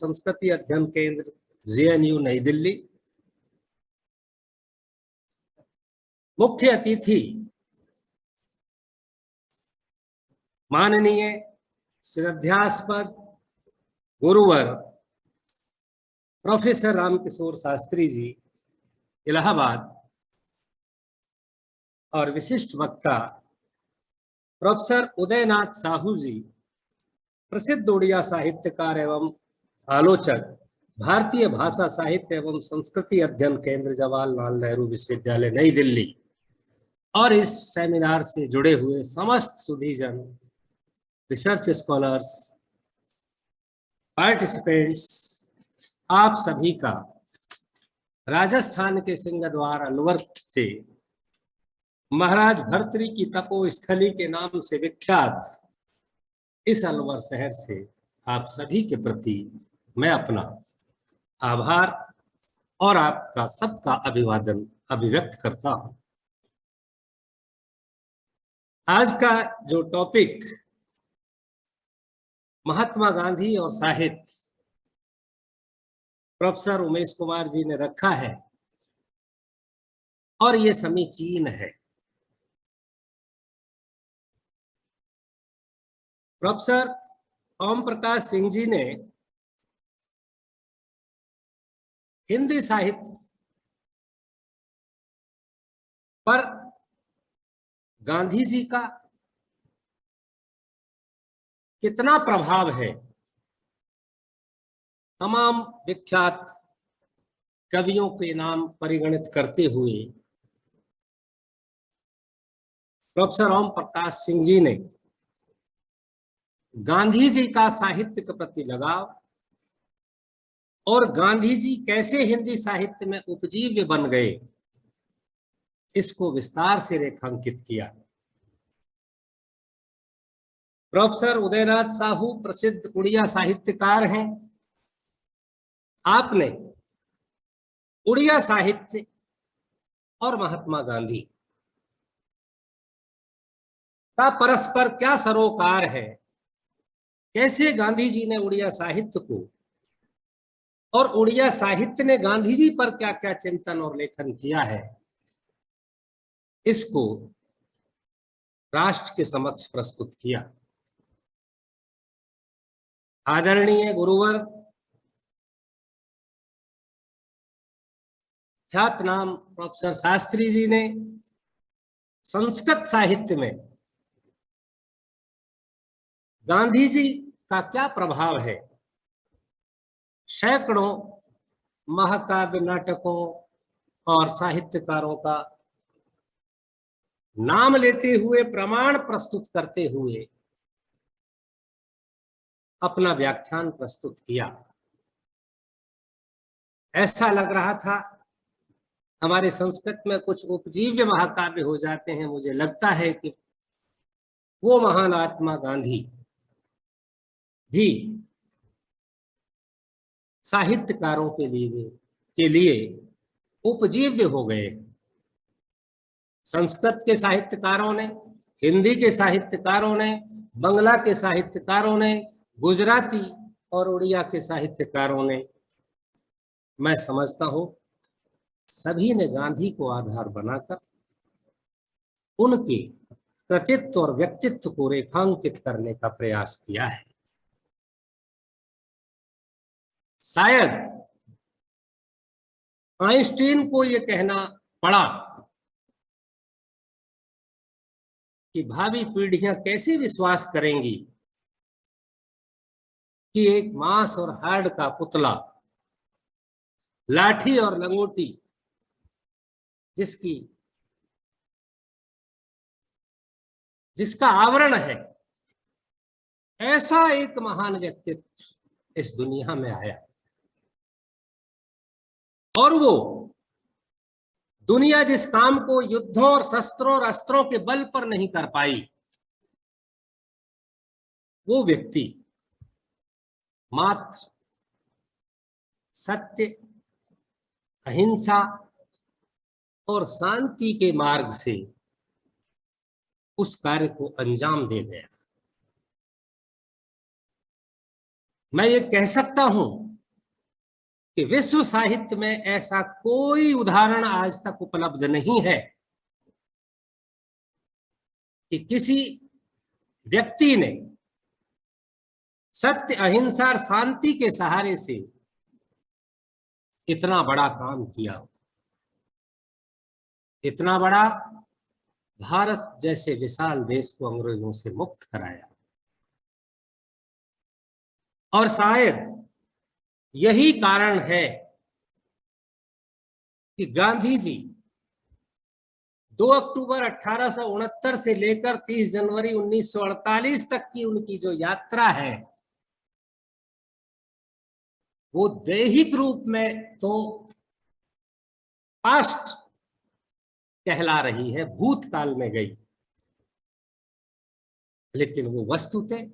संस्कृति अध्ययन केंद्र जेएनयू नई दिल्ली। मुख्य अतिथि माननीय श्रद्धास्पद गुरुवर प्रोफेसर रामकिशोर शास्त्री जी इलाहाबाद और विशिष्ट वक्ता प्रोफेसर उदयनाथ साहू जी, प्रसिद्ध उड़िया साहित्यकार एवं आलोचक, भारतीय भाषा साहित्य एवं संस्कृति अध्ययन केंद्र जवाहरलाल नेहरू विश्वविद्यालय नई दिल्ली, और इस सेमिनार से जुड़े हुए समस्त सुधीजन, रिसर्च स्कॉलर्स, पार्टिसिपेंट्स, आप सभी का राजस्थान के सिंहद्वार अलवर से महाराज भर्तृहरि की तपोस्थली के नाम से विख्यात इस अलवर शहर से आप सभी के प्रति मैं अपना आभार और आपका सबका अभिवादन अभिव्यक्त करता हूं। आज का जो टॉपिक महात्मा गांधी और साहित्य प्रोफेसर उमेश कुमार जी ने रखा है और ये समीचीन है। प्रोफेसर ओम प्रकाश सिंह जी ने हिंदी साहित्य पर गांधी जी का कितना प्रभाव है, तमाम विख्यात कवियों के नाम परिगणित करते हुए प्रोफेसर ओम प्रकाश सिंह जी ने गांधी जी का साहित्य के प्रति लगाव और गांधी जी कैसे हिंदी साहित्य में उपजीव्य बन गए, इसको विस्तार से रेखांकित किया। प्रोफेसर उदयनाथ साहू प्रसिद्ध उड़िया साहित्यकार हैं। आपने उड़िया साहित्य और महात्मा गांधी का परस्पर क्या सरोकार है, कैसे गांधी जी ने उड़िया साहित्य को और उड़िया साहित्य ने गांधी जी पर क्या क्या चिंतन और लेखन किया है, इसको राष्ट्र के समक्ष प्रस्तुत किया। आदरणीय गुरुवर ख्यातनाम प्रोफेसर शास्त्री जी ने संस्कृत साहित्य में गांधी जी का क्या प्रभाव है, सैकड़ों महाकाव्य, नाटकों और साहित्यकारों का नाम लेते हुए, प्रमाण प्रस्तुत करते हुए अपना व्याख्यान प्रस्तुत किया। ऐसा लग रहा था हमारे संस्कृत में कुछ उपजीव्य महाकाव्य हो जाते हैं। मुझे लगता है कि वो महान आत्मा गांधी भी साहित्यकारों के लिए उपजीव्य हो गए। संस्कृत के साहित्यकारों ने, हिंदी के साहित्यकारों ने, बंगला के साहित्यकारों ने, गुजराती और उड़िया के साहित्यकारों ने, मैं समझता हूं सभी ने गांधी को आधार बनाकर उनके कृतित्व और व्यक्तित्व को रेखांकित करने का प्रयास किया है। शायद आइंस्टीन को यह कहना पड़ा कि भावी पीढ़ियां कैसे विश्वास करेंगी कि एक मांस और हाड़ का पुतला, लाठी और लंगोटी जिसका आवरण है, ऐसा एक महान व्यक्तित्व इस दुनिया में आया और वो दुनिया जिस काम को युद्धों और शस्त्रों और अस्त्रों के बल पर नहीं कर पाई, वो व्यक्ति मात्र सत्य, अहिंसा और शांति के मार्ग से उस कार्य को अंजाम दे गया। मैं ये कह सकता हूं कि विश्व साहित्य में ऐसा कोई उदाहरण आज तक उपलब्ध नहीं है कि किसी व्यक्ति ने सत्य, अहिंसा और शांति के सहारे से इतना बड़ा काम किया, इतना बड़ा भारत जैसे विशाल देश को अंग्रेजों से मुक्त कराया। और शायद यही कारण है कि गांधी जी 2 अक्टूबर 1869 से लेकर 30 जनवरी 1948 तक की उनकी जो यात्रा है वो दैहिक रूप में तो पास्ट कहला रही है, भूतकाल में गई, लेकिन वो वस्तुतः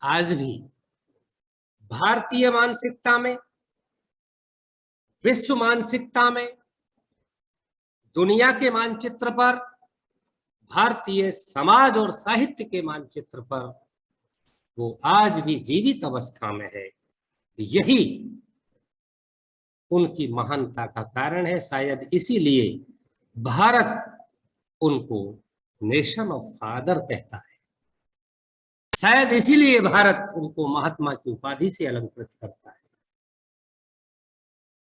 आज भी भारतीय मानसिकता में, विश्व मानसिकता में, दुनिया के मानचित्र पर, भारतीय समाज और साहित्य के मानचित्र पर वो आज भी जीवित अवस्था में है। यही उनकी महानता का कारण है। शायद इसीलिए भारत उनको नेशन ऑफ फादर कहता है, शायद इसीलिए भारत उनको महात्मा की उपाधि से अलंकृत करता है।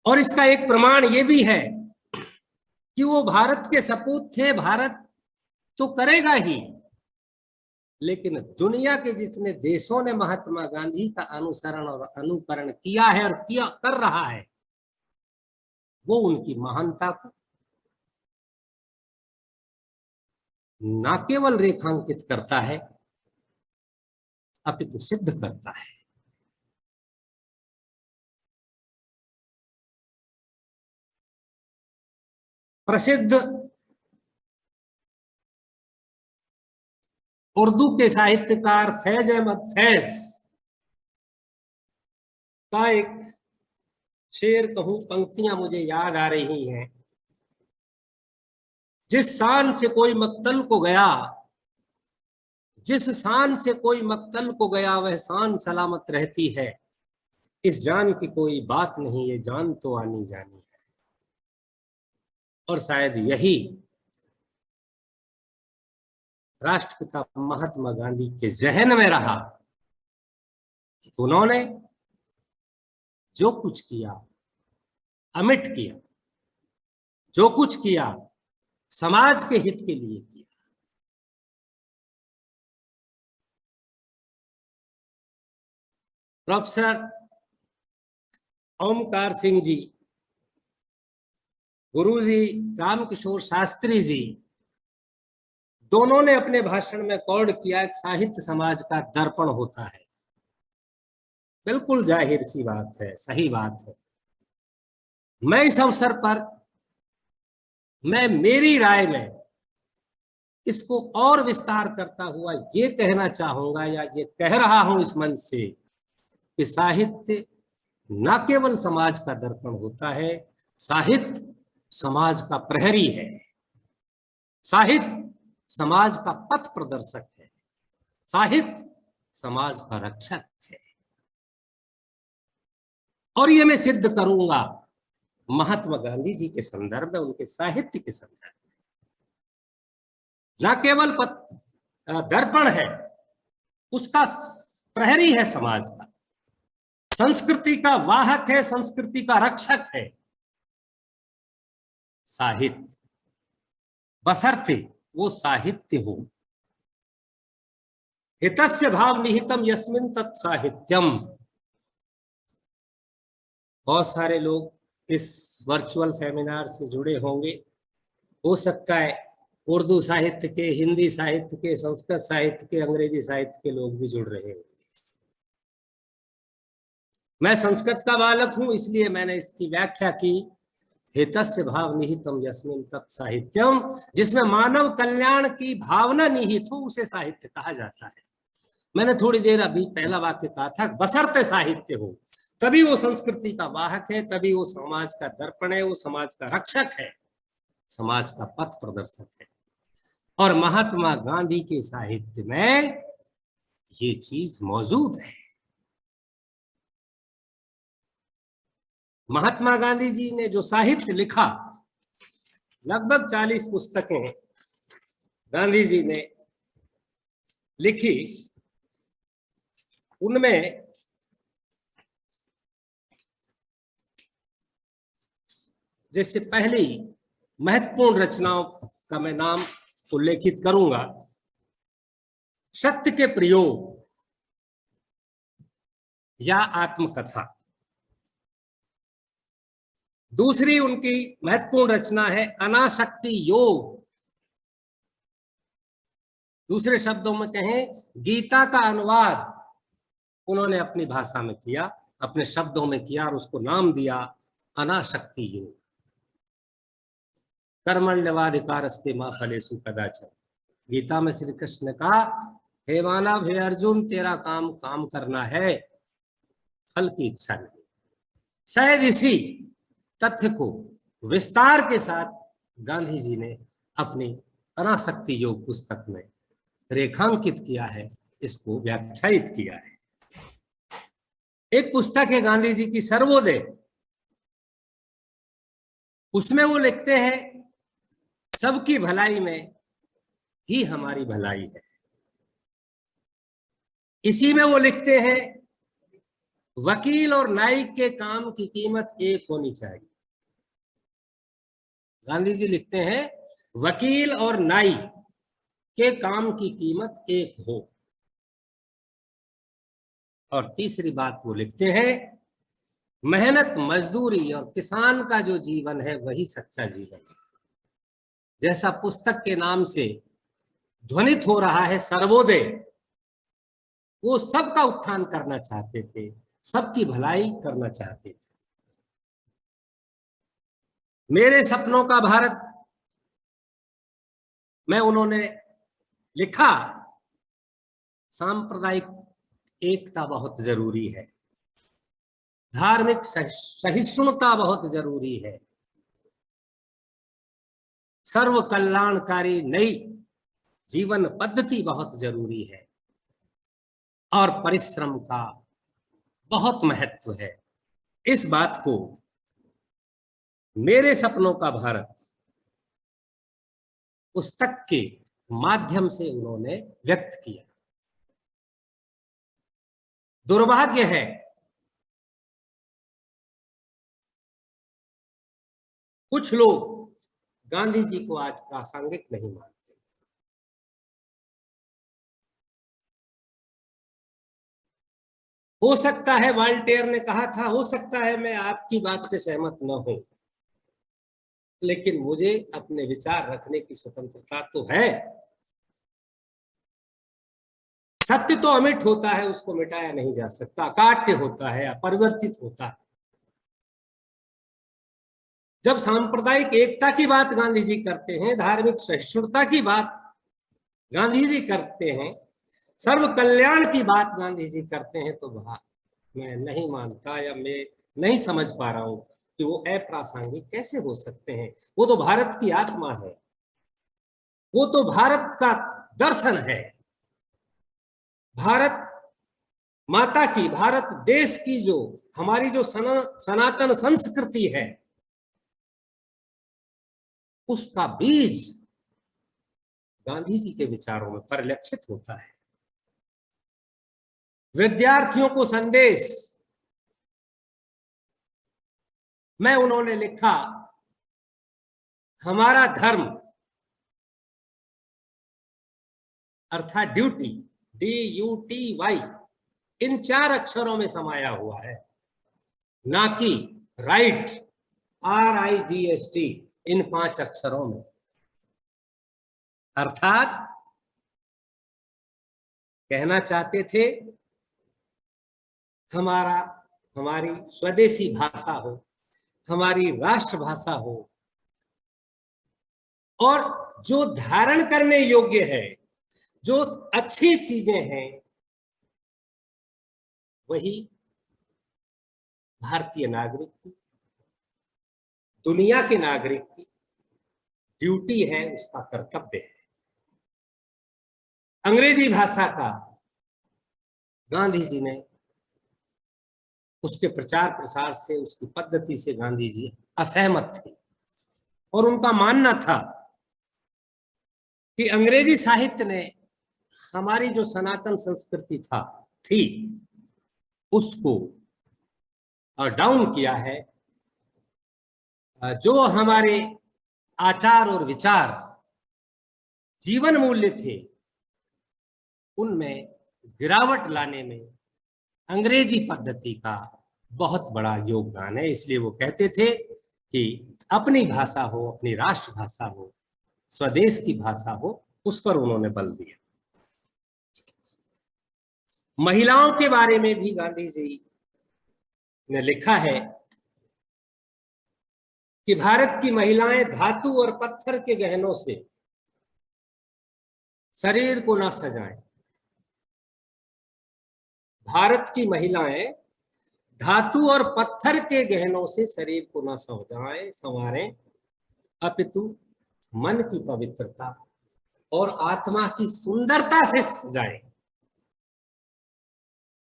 और इसका एक प्रमाण ये भी है कि वो भारत के सपूत थे, भारत तो करेगा ही, लेकिन दुनिया के जितने देशों ने महात्मा गांधी का अनुसरण और अनुकरण किया है और कर रहा है, वो उनकी महानता को न केवल रेखांकित करता है अपितु सिद्ध करता है। प्रसिद्ध उर्दू के साहित्यकार फैज अहमद फैज का एक शेर कहूं, पंक्तियां मुझे याद आ रही हैं। जिस शान से कोई मक्तल को गया, जिस शान से कोई मक्तल को गया वह शान सलामत रहती है। इस जान की कोई बात नहीं, ये जान तो आनी जानी है। और शायद यही राष्ट्रपिता महात्मा गांधी के जहन में रहा कि उन्होंने जो कुछ किया अमिट किया, जो कुछ किया समाज के हित के लिए किया। प्रोफेसर ओमकार सिंह जी, गुरुजी रामकिशोर शास्त्री जी, दोनों ने अपने भाषण में कोड किया कि साहित्य समाज का दर्पण होता है। बिल्कुल जाहिर सी बात है, सही बात है। मैं इस अवसर पर मेरी राय में इसको और विस्तार करता हुआ ये कहना चाहूंगा या ये कह रहा हूं इस मंच से कि साहित्य न केवल समाज का दर्पण होता है, साहित्य समाज का प्रहरी है, साहित्य समाज का पथ प्रदर्शक है, साहित्य समाज का रक्षक है। और ये मैं सिद्ध करूंगा महात्मा गांधी जी के संदर्भ में, उनके साहित्य के संदर्भ में। न केवल दर्पण है, उसका प्रहरी है समाज का, संस्कृति का वाहक है, संस्कृति का रक्षक है साहित्य, बशर्ते वो साहित्य हो। हितस्य भाव निहितम यस्मिन् तत् साहित्यम। बहुत सारे लोग इस वर्चुअल सेमिनार से जुड़े होंगे, हो सकता है उर्दू साहित्य के, हिंदी साहित्य के, संस्कृत साहित्य के, अंग्रेजी साहित्य के लोग भी जुड़ रहे होंगे। मैं संस्कृत का बालक हूं, इसलिए मैंने इसकी व्याख्या की, हितस्य भाव निहितम यस्मिन् तत् साहित्यम। जिसमें मानव कल्याण की भावना निहित हो उसे साहित्य कहा जाता है। मैंने थोड़ी देर अभी पहला वाक्य कहा था, बशर्ते साहित्य हो, तभी वो संस्कृति का वाहक है, तभी वो समाज का दर्पण है, वो समाज का रक्षक है, समाज का पथ प्रदर्शक है। और महात्मा गांधी के साहित्य में ये चीज मौजूद है। महात्मा गांधी जी ने जो साहित्य लिखा, लगभग 40 पुस्तकें गांधी जी ने लिखी। उनमें जैसे पहली महत्वपूर्ण रचनाओं का मैं नाम उल्लेखित करूंगा, सत्य के प्रयोग या आत्मकथा। दूसरी उनकी महत्वपूर्ण रचना है अनासक्ति योग। दूसरे शब्दों में कहें, गीता का अनुवाद उन्होंने अपनी भाषा में किया, अपने शब्दों में किया और उसको नाम दिया अनासक्ति योग। कर्मण्यवाधिकारस्ते मा फलेषु कदाचन। गीता में श्री कृष्ण ने कहा, हे मानव, हे अर्जुन, तेरा काम काम करना है, फल की इच्छा नहीं। शायद इसी तथ्य को विस्तार के साथ गांधी जी ने अपनी अनासक्ति योग पुस्तक में रेखांकित किया है, इसको व्याख्यायित किया है। एक पुस्तक है गांधी जी की सर्वोदय, उसमें वो लिखते हैं, सबकी भलाई में ही हमारी भलाई है। इसी में वो लिखते हैं, वकील और न्यायिक के काम की कीमत एक होनी चाहिए। गांधी जी लिखते हैं, वकील और न्यायिक के काम की कीमत एक हो। और तीसरी बात वो लिखते हैं, मेहनत, मजदूरी और किसान का जो जीवन है वही सच्चा जीवन है। जैसा पुस्तक के नाम से ध्वनित हो रहा है सर्वोदय, वो सबका उत्थान करना चाहते थे, सबकी भलाई करना चाहते थे। मेरे सपनों का भारत में उन्होंने लिखा, सांप्रदायिक एकता बहुत जरूरी है, धार्मिक सहिष्णुता बहुत जरूरी है, सर्व कल्याणकारी नई जीवन पद्धति बहुत जरूरी है और परिश्रम का बहुत महत्व है। इस बात को मेरे सपनों का भारत पुस्तक के माध्यम से उन्होंने व्यक्त किया। दुर्भाग्य है, कुछ लोग गांधी जी को आज प्रासंगिक नहीं मानते। हो सकता है वॉल्टेयर ने कहा था, हो सकता है मैं आपकी बात से सहमत न हूं, लेकिन मुझे अपने विचार रखने की स्वतंत्रता तो है। सत्य तो अमिट होता है, उसको मिटाया नहीं जा सकता, काट्य होता है, अपरिवर्तित होता है। जब सांप्रदायिक एकता की बात गांधी जी करते हैं, धार्मिक सहिष्णुता की बात गांधी जी करते हैं, सर्व कल्याण की बात गांधी जी करते हैं, तो मैं नहीं मानता या मैं नहीं समझ पा रहा हूं कि वो अप्रासंगिक कैसे हो सकते हैं। वो तो भारत की आत्मा है, वो तो भारत का दर्शन है, भारत माता की, भारत देश की जो हमारी जो सनातन संस्कृति है, उसका बीज गांधी जी के विचारों में परिलक्षित होता है। विद्यार्थियों को संदेश में उन्होंने लिखा, हमारा धर्म अर्थात ड्यूटी, DUTY, इन 4 अक्षरों में समाया हुआ है, ना कि राइट, RIGHT, इन 5 अक्षरों में। अर्थात कहना चाहते थे, हमारी स्वदेशी भाषा हो, हमारी राष्ट्रभाषा हो, और जो धारण करने योग्य है, जो अच्छी चीजें हैं, वही भारतीय नागरिक की, दुनिया के नागरिक की ड्यूटी है, उसका कर्तव्य है। अंग्रेजी भाषा का गांधी जी ने उसके प्रचार प्रसार से, उसकी पद्धति से गांधी जी असहमत थे और उनका मानना था कि अंग्रेजी साहित्य ने हमारी जो सनातन संस्कृति थी उसको डाउन किया है। जो हमारे आचार और विचार, जीवन मूल्य थे, उनमें गिरावट लाने में अंग्रेजी पद्धति का बहुत बड़ा योगदान है। इसलिए वो कहते थे कि अपनी भाषा हो, अपनी राष्ट्रभाषा हो, स्वदेश की भाषा हो, उस पर उन्होंने बल दिया। महिलाओं के बारे में भी गांधी जी ने लिखा है कि भारत की महिलाएं धातु और पत्थर के गहनों से शरीर को न सजाएं। भारत की महिलाएं धातु और पत्थर के गहनों से शरीर को न सजाएं संवारें, अपितु मन की पवित्रता और आत्मा की सुंदरता से सजाएं।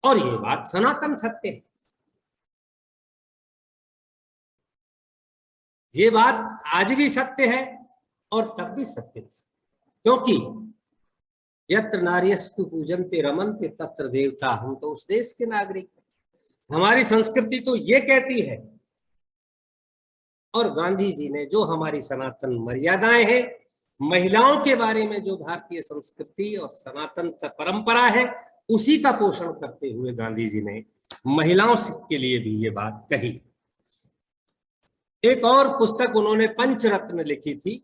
और ये बात सनातन सत्य है। ये बात आज भी सत्य है और तब भी सत्य थी, क्योंकि यत्र नार्यस्तु पूजन्ते रमन्ते तत्र देवता। हम तो उस देश के नागरिक हैं। हमारी संस्कृति तो ये कहती है, और गांधी जी ने जो हमारी सनातन मर्यादाएं हैं, महिलाओं के बारे में जो भारतीय संस्कृति और सनातन परंपरा है, उसी का पोषण करते हुए गांधी जी ने महिलाओं के लिए भी ये बात कही। एक और पुस्तक उन्होंने पंचरत्न लिखी थी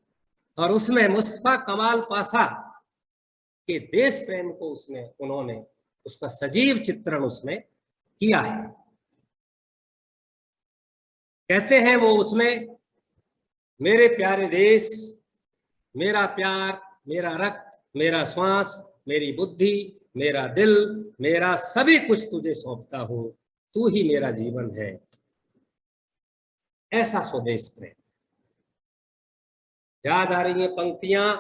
और उसमें मुस्तफा कमाल पाशा के देश प्रेम को उन्होंने उसका सजीव चित्रण उसमें किया है। कहते हैं वो उसमें, मेरे प्यारे देश, मेरा प्यार, मेरा रक्त, मेरा श्वास, मेरी बुद्धि, मेरा दिल, मेरा सभी कुछ तुझे सौंपता हूं, तू ही मेरा जीवन है। ऐसा स्वदेश प्रेम। याद आ रही है पंक्तियां,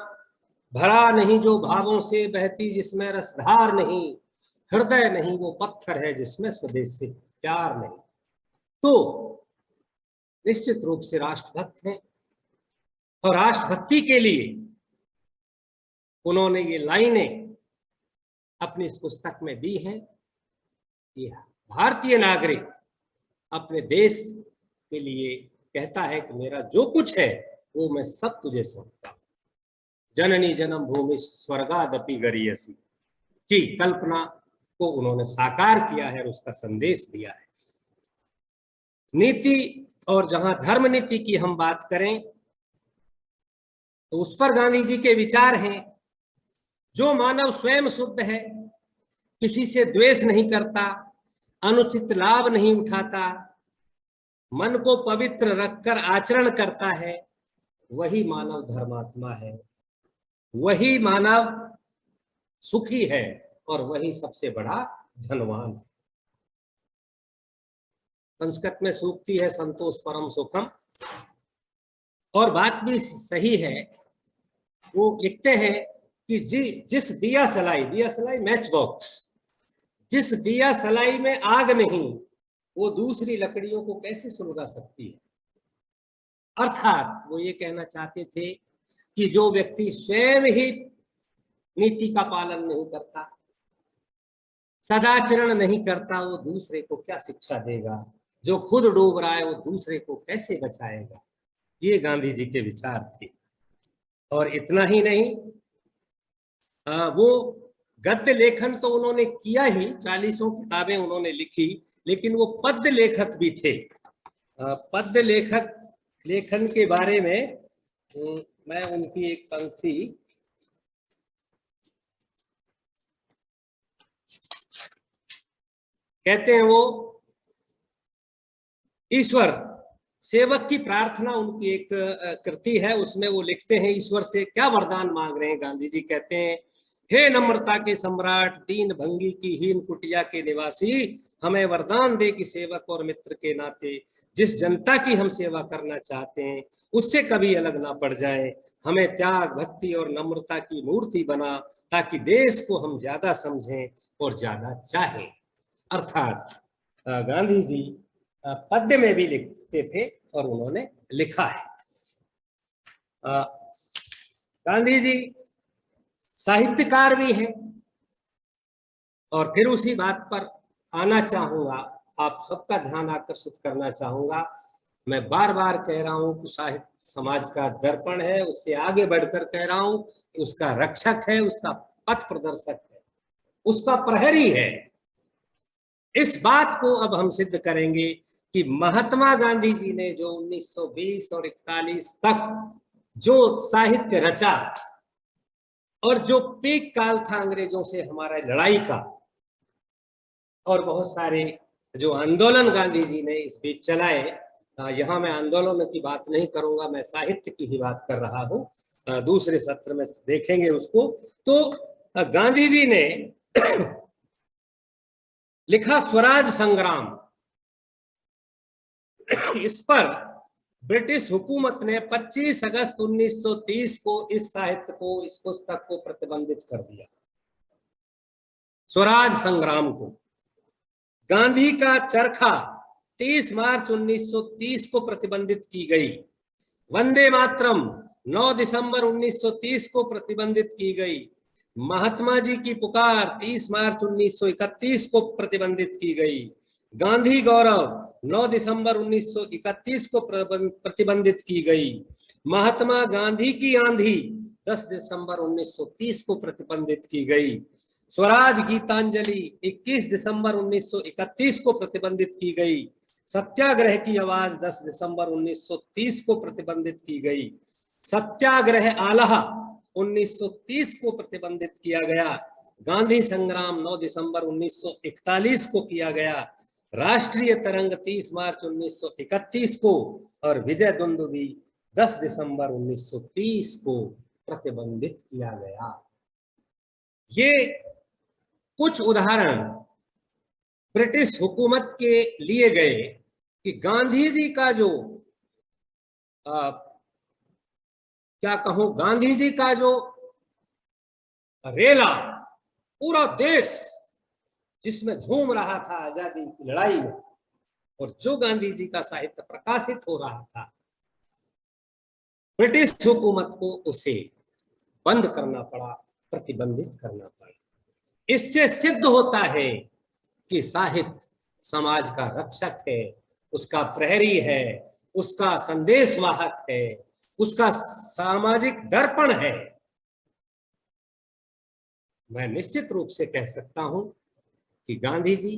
भरा नहीं जो भावों से बहती जिसमें रसधार नहीं, हृदय नहीं वो पत्थर है जिसमें स्वदेश से प्यार नहीं। तो निश्चित रूप से राष्ट्रभक्त हैं और राष्ट्रभक्ति के लिए उन्होंने ये लाइनें अपनी इस पुस्तक में दी हैं कि भारतीय नागरिक अपने देश के लिए कहता है कि मेरा जो कुछ है वो मैं सब तुझे सौंपता हूं। जननी जन्म भूमि स्वर्गादपि गरीयसी की कल्पना को उन्होंने साकार किया है और उसका संदेश दिया है। नीति, और जहां धर्म नीति की हम बात करें तो उस पर गांधी जी के विचार हैं, जो मानव स्वयं शुद्ध है, किसी से द्वेष नहीं करता, अनुचित लाभ नहीं उठाता, मन को पवित्र रखकर आचरण करता है, वही मानव धर्मात्मा है, वही मानव सुखी है और वही सबसे बड़ा धनवान है। संस्कृत में सूक्ति है, संतोष परम सुखम, और बात भी सही है। वो लिखते हैं कि जिस दिया सलाई मैच बॉक्स, जिस दिया सलाई में आग नहीं, वो दूसरी लकड़ियों को कैसे सुलगा सकती है। अर्थात वो ये कहना चाहते थे कि जो व्यक्ति स्वयं ही नीति का पालन नहीं करता, सदाचरण नहीं करता, वो दूसरे को क्या शिक्षा देगा। जो खुद डूब रहा है वो दूसरे को कैसे बचाएगा। ये गांधी जी के विचार थे। और इतना ही नहीं, वो गद्य लेखन तो उन्होंने किया ही, 40 किताबें उन्होंने लिखी, लेकिन वो पद्य लेखक भी थे। पद्य लेखन के बारे में मैं उनकी एक पंक्ति कहते हैं, वो ईश्वर सेवक की प्रार्थना उनकी एक कृति है, उसमें वो लिखते हैं ईश्वर से क्या वरदान मांग रहे हैं। गांधी जी कहते हैं, हे नम्रता के सम्राट, दीन भंगी की हीन कुटिया के निवासी, हमें वरदान दे कि सेवक और मित्र के नाते जिस जनता की हम सेवा करना चाहते हैं उससे कभी अलग ना पड़ जाए। हमें त्याग, भक्ति और नम्रता की मूर्ति बना, ताकि देश को हम ज्यादा समझें और ज्यादा चाहें। अर्थात गांधी जी पद्य में भी लिखते थे और उन्होंने लिखा है। गांधी जी साहित्यकार भी हैं। और फिर उसी बात पर आना चाहूंगा, आप सबका ध्यान आकर्षित करना चाहूंगा। मैं बार बार कह रहा हूं कि साहित्य समाज का दर्पण है, उससे आगे बढ़कर कह रहा हूं कि उसका रक्षक है, उसका पथ प्रदर्शक है, उसका प्रहरी है। इस बात को अब हम सिद्ध करेंगे कि महात्मा गांधी जी ने जो 1920 और 41 तक जो साहित्य रचा और जो पीक काल था अंग्रेजों से हमारा लड़ाई का, और बहुत सारे जो आंदोलन गांधी जी ने इस बीच चलाए, यहाँ मैं आंदोलन की बात नहीं करूंगा, मैं साहित्य की ही बात कर रहा हूँ। दूसरे सत्र में देखेंगे उसको। तो गांधी जी ने लिखा स्वराज संग्राम। इस पर ब्रिटिश हुकूमत ने 25 अगस्त 1930 को इस साहित्य को, इस पुस्तक को प्रतिबंधित कर दिया। स्वराज संग्राम को गांधी का चरखा 30 मार्च 1930 को प्रतिबंधित की गई। वंदे मातरम 9 दिसंबर 1930 को प्रतिबंधित की गई। महात्मा जी की पुकार 30 मार्च 1931 को प्रतिबंधित की गई। गांधी गौरव 9 दिसंबर 1931 को प्रतिबंधित की गई। महात्मा गांधी की आंधी 10 दिसंबर 1930 को प्रतिबंधित की गई। स्वराज गीतांजलि 21 दिसंबर 1931 को प्रतिबंधित की गई। सत्याग्रह की आवाज 10 दिसंबर 1930 को प्रतिबंधित की गई। सत्याग्रह आल्हा 1930 को प्रतिबंधित किया गया। गांधी संग्राम 9 दिसंबर 1941 को किया गया। राष्ट्रीय तरंग 30 मार्च 1931 को और विजय दुंदुभी 10 दिसंबर 1930 को प्रतिबंधित किया गया। ये कुछ उदाहरण ब्रिटिश हुकूमत के लिए गए कि गांधी जी का जो क्या कहूं, गांधी जी का जो रेला पूरा देश जिसमें झूम रहा था आजादी की लड़ाई में, और जो गांधी जी का साहित्य प्रकाशित हो रहा था, ब्रिटिश हुकूमत को उसे बंद करना पड़ा, प्रतिबंधित करना पड़ा। इससे सिद्ध होता है कि साहित्य समाज का रक्षक है, उसका प्रहरी है, उसका संदेशवाहक है, उसका सामाजिक दर्पण है। मैं निश्चित रूप से कह सकता हूं कि गांधी जी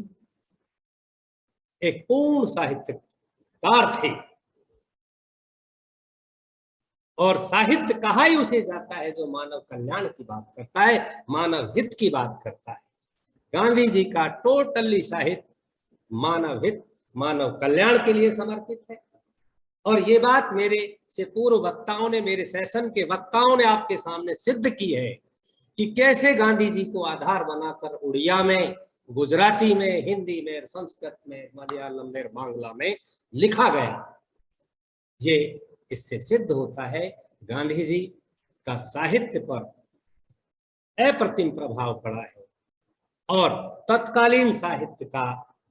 एक पूर्ण साहित्यकार थे, और साहित्य कहा ही उसे जाता है जो मानव कल्याण की बात करता है, मानव हित की बात करता है। गांधी जी का टोटली साहित्य मानव हित, मानव कल्याण के लिए समर्पित है। और ये बात मेरे से पूर्व वक्ताओं ने, मेरे सेशन के वक्ताओं ने आपके सामने सिद्ध की है कि कैसे गांधी जी को आधार बनाकर उड़िया में, गुजराती में, हिंदी में, संस्कृत में, मलयालम में, बांग्ला में लिखा गया। ये इससे सिद्ध होता है गांधी जी का साहित्य पर अप्रतिम प्रभाव पड़ा है, और तत्कालीन साहित्य का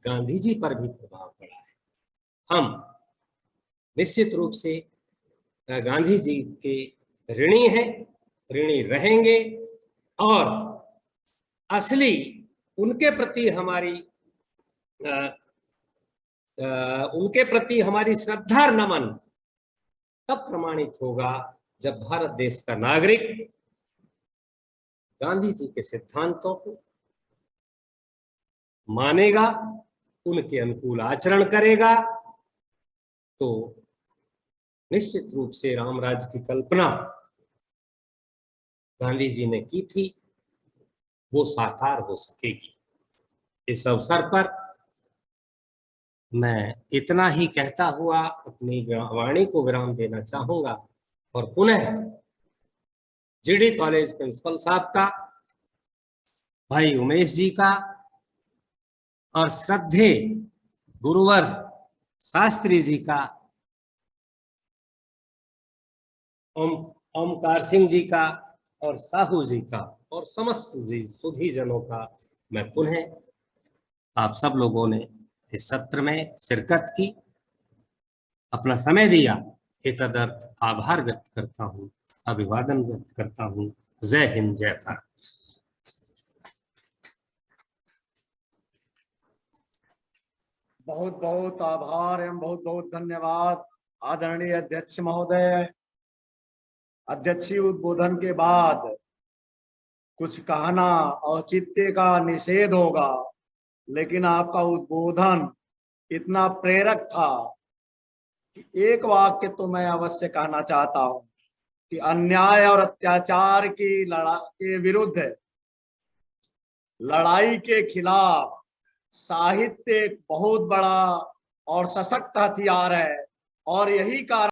गांधी जी पर भी प्रभाव पड़ा है। हम निश्चित रूप से गांधी जी के ऋणी हैं, ऋणी रहेंगे, और असली उनके प्रति हमारी श्रद्धा नमन तब प्रमाणित होगा जब भारत देश का नागरिक गांधी जी के सिद्धांतों को मानेगा, उनके अनुकूल आचरण करेगा, तो निश्चित रूप से रामराज की कल्पना गांधी जी ने की थी वो साकार हो सकेगी। इस अवसर पर मैं इतना ही कहता हुआ अपनी वाणी को विराम देना चाहूंगा, और पुनः जीडी कॉलेज प्रिंसिपल साहब का, भाई उमेश जी का, और श्रद्धे गुरुवर शास्त्री जी का, ओमकार सिंह जी का, और साहू जी का, और समस्त सुधी जनों का मैं पुनः, आप सब लोगों ने इस सत्र में शिरकत की, अपना समय दिया, एतदर्थ आभार व्यक्त करता हूँ, अभिवादन व्यक्त करता हूँ। जय हिंद, जय भारत। बहुत बहुत आभार एवं बहुत बहुत धन्यवाद आदरणीय अध्यक्ष महोदय। अध्यक्षीय उद्बोधन के बाद कुछ कहना औचित्य का निषेध होगा, लेकिन आपका उद्बोधन इतना प्रेरक था कि एक वाक्य तो मैं अवश्य कहना चाहता हूं कि अन्याय और अत्याचार की के विरुद्ध लड़ाई के खिलाफ साहित्य एक बहुत बड़ा और सशक्त हथियार है, और यही कारण